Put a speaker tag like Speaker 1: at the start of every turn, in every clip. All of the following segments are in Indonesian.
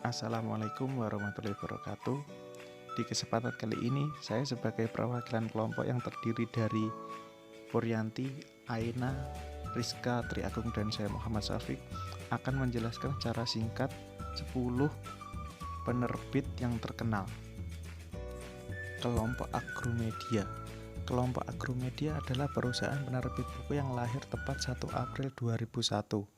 Speaker 1: Assalamualaikum warahmatullahi wabarakatuh. Di kesempatan kali ini, saya sebagai perwakilan kelompok yang terdiri dari Puryanti, Aina, Rizka, Triagung, dan saya Muhammad Syafiq akan menjelaskan secara singkat 10 penerbit yang terkenal. Kelompok Agromedia. Kelompok Agromedia adalah perusahaan penerbit buku yang lahir tepat 1 April 2001.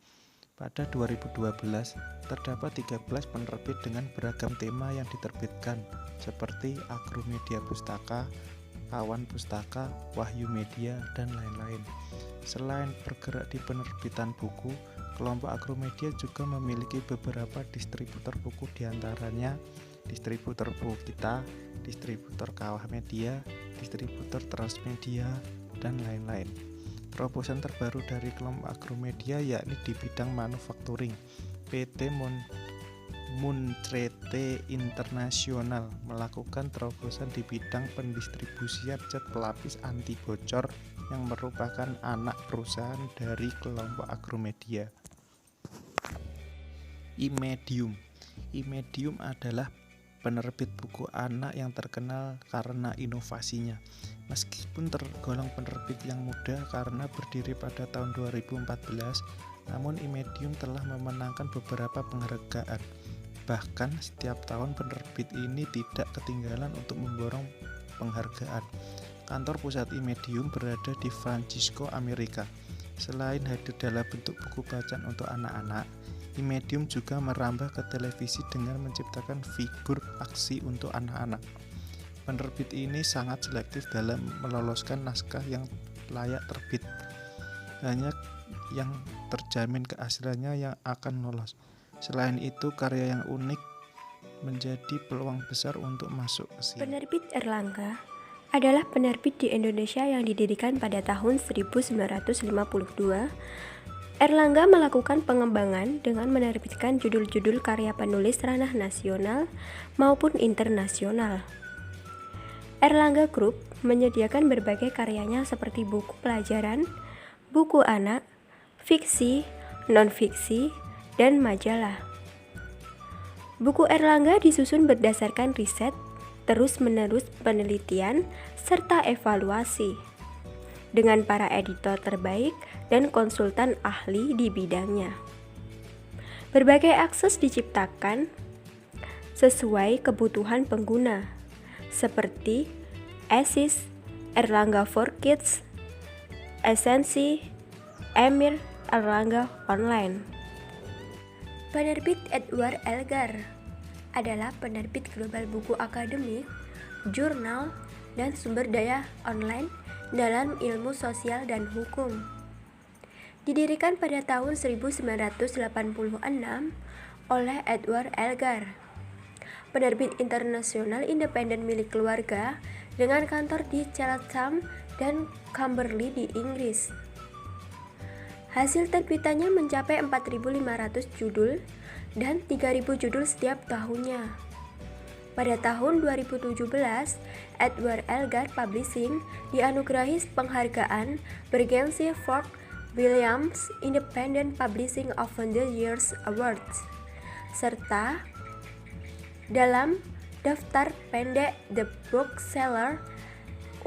Speaker 1: Pada 2012, terdapat 13 penerbit dengan beragam tema yang diterbitkan, seperti Agromedia Pustaka, Kawan Pustaka, Wahyu Media, dan lain-lain. Selain bergerak di penerbitan buku, kelompok Agromedia juga memiliki beberapa distributor buku, diantaranya distributor buku kita, distributor Kawah Media, distributor Transmedia, dan lain-lain. Terobosan terbaru dari kelompok Agromedia yakni di bidang manufacturing. PT Muncrete Internasional melakukan terobosan di bidang pendistribusian cat pelapis anti bocor yang merupakan anak perusahaan dari kelompok Agromedia. Imedium adalah penerbit buku anak yang terkenal karena inovasinya. Meskipun tergolong penerbit yang muda karena berdiri pada tahun 2014, namun Imedium telah memenangkan beberapa penghargaan. Bahkan setiap tahun penerbit ini tidak ketinggalan untuk memborong penghargaan. Kantor pusat Imedium berada di Francisco, Amerika. Selain hadir dalam bentuk buku bacaan untuk anak-anak, Imedium juga merambah ke televisi dengan menciptakan figur aksi untuk anak-anak. Penerbit ini sangat selektif dalam meloloskan naskah yang layak terbit. Hanya yang terjamin keasliannya yang akan lolos. Selain itu, karya yang unik menjadi peluang besar untuk masuk ke sini.
Speaker 2: Penerbit Erlangga adalah penerbit di Indonesia yang didirikan pada tahun 1952. Erlangga melakukan pengembangan dengan menerbitkan judul-judul karya penulis ranah nasional maupun internasional. Erlangga Group menyediakan berbagai karyanya seperti buku pelajaran, buku anak, fiksi, non-fiksi, dan majalah. Buku Erlangga disusun berdasarkan riset, terus-menerus penelitian, serta evaluasi dengan para editor terbaik dan konsultan ahli di bidangnya. Berbagai akses diciptakan sesuai kebutuhan pengguna, seperti Esis, Erlangga for Kids, Esensi, Emir, Erlangga Online. Penerbit Edward Elgar adalah penerbit global buku akademik, jurnal, dan sumber daya online dalam ilmu sosial dan hukum. Didirikan pada tahun 1986 oleh Edward Elgar, penerbit internasional independen milik keluarga dengan kantor di Chatham dan Camberley di Inggris. Hasil terbitannya mencapai 4.500 judul dan 3.000 judul setiap tahunnya. Pada tahun 2017, Edward Elgar Publishing dianugerahi penghargaan bergensi Fort Williams Independent Publishing of the Year Awards, serta dalam daftar pendek The Bookseller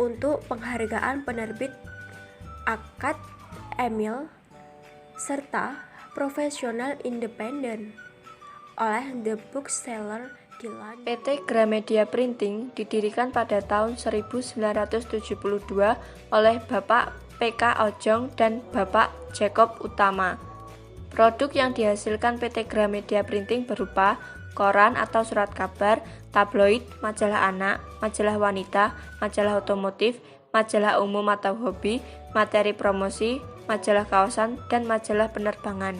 Speaker 2: untuk penghargaan penerbit akad Emil serta profesional independen oleh The Bookseller di London.
Speaker 3: PT Gramedia Printing didirikan pada tahun 1972 oleh Bapak P.K. Ojong dan Bapak Jacob Utama. Produk yang dihasilkan PT Gramedia Printing berupa koran atau surat kabar, tabloid, majalah anak, majalah wanita, majalah otomotif, majalah umum atau hobi, materi promosi, majalah kawasan, dan majalah penerbangan.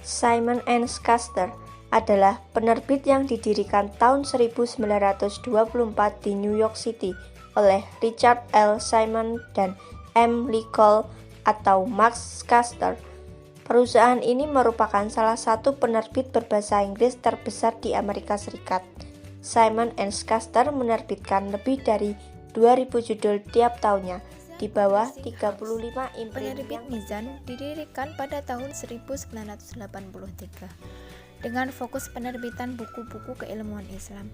Speaker 3: Simon & Schuster adalah penerbit yang didirikan tahun 1924 di New York City oleh Richard L. Simon dan M. Lee Cole atau Max Schuster. Perusahaan ini merupakan salah satu penerbit berbahasa Inggris terbesar di Amerika Serikat. Simon & Schuster menerbitkan lebih dari 2.000 judul tiap tahunnya, di bawah 35 imprint.
Speaker 4: Penerbit Mizan didirikan pada tahun 1983. dengan fokus penerbitan buku-buku keilmuan Islam.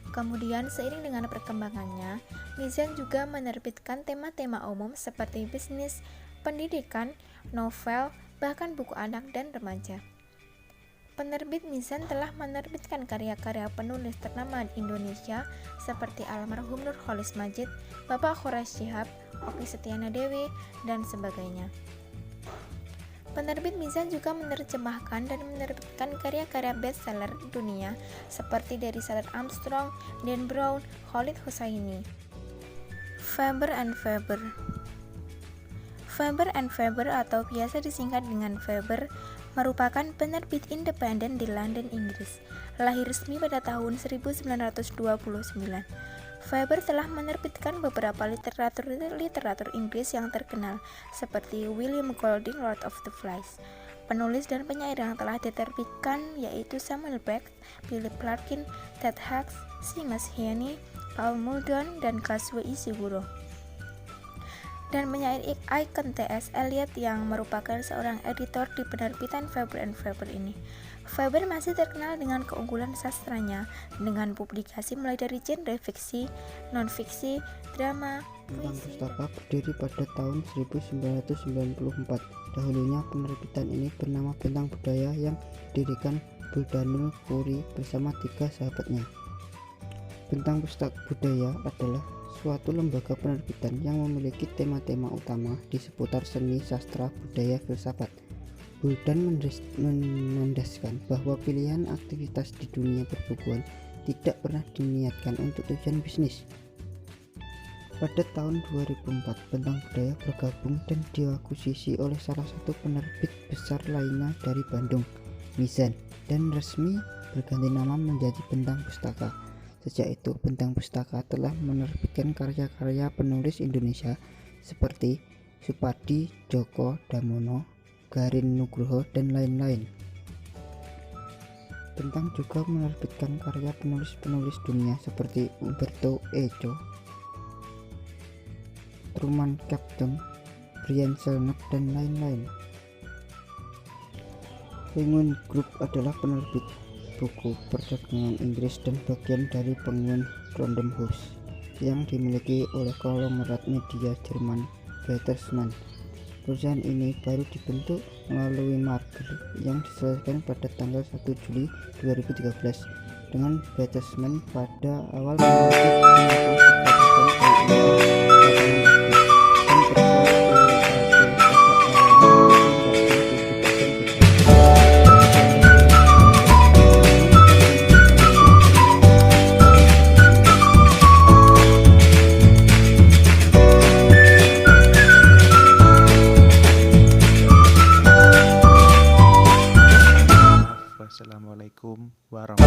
Speaker 4: Kemudian seiring dengan perkembangannya, Mizan juga menerbitkan tema-tema umum seperti bisnis, pendidikan, novel, bahkan buku anak dan remaja. Penerbit Mizan telah menerbitkan karya-karya penulis ternama di Indonesia seperti almarhum Nurholis Majid, Bapak Horace Shihab, Okky Setiana Dewi, dan sebagainya. Penerbit Mizan juga menerjemahkan dan menerbitkan karya-karya bestseller dunia seperti dari Saller Armstrong, Dan Brown, Khalid Hosseini. Faber and Faber. Faber and Faber atau biasa disingkat dengan Faber merupakan penerbit independen di London, Inggris. Lahir resmi pada tahun 1929. Faber telah menerbitkan beberapa literatur Inggris yang terkenal seperti William Golding, Lord of the Flies. Penulis dan penyair yang telah diterbitkan yaitu Samuel Beckett, Philip Larkin, Ted Hughes, Seamus Heaney, Paul Muldoon, dan Kazuo Ishiguro. Dan penyair ikon T.S. Eliot yang merupakan seorang editor di penerbitan Faber and Faber ini. Faber masih terkenal dengan keunggulan sastranya dengan publikasi mulai dari genre fiksi, non-fiksi, drama,
Speaker 5: Bentang
Speaker 4: puisi.
Speaker 5: Pustaka berdiri pada tahun 1994. Dahulunya penerbitan ini bernama Bentang Budaya yang didirikan Buldanul Khoury bersama 3 sahabatnya. Bentang Pustaka Budaya adalah suatu lembaga penerbitan yang memiliki tema-tema utama di seputar seni, sastra, budaya, filsafat. Buldan menandaskan bahwa pilihan aktivitas di dunia perbukuan tidak pernah diniatkan untuk tujuan bisnis. Pada tahun 2004, Bentang Budaya bergabung dan diakuisisi oleh salah satu penerbit besar lainnya dari Bandung, Mizan, dan resmi berganti nama menjadi Bentang Pustaka. Sejak itu, Bentang Pustaka telah menerbitkan karya-karya penulis Indonesia seperti Supadi Djoko Damono, Garin Nugroho, dan lain-lain. Bentang juga menerbitkan karya penulis-penulis dunia seperti Umberto Eco, Truman Capote, Brian Selleck, dan lain-lain. Penguin Group adalah penerbit buku perdagangan Inggris dan bagian dari Penguin Random House yang dimiliki oleh konglomerat media Jerman Bertelsmann. Perusahaan ini baru dibentuk melalui merger yang diselesaikan pada tanggal 1 Juli 2013 dengan Bertelsmann pada awal
Speaker 1: Wassalamualaikum warahmatullahi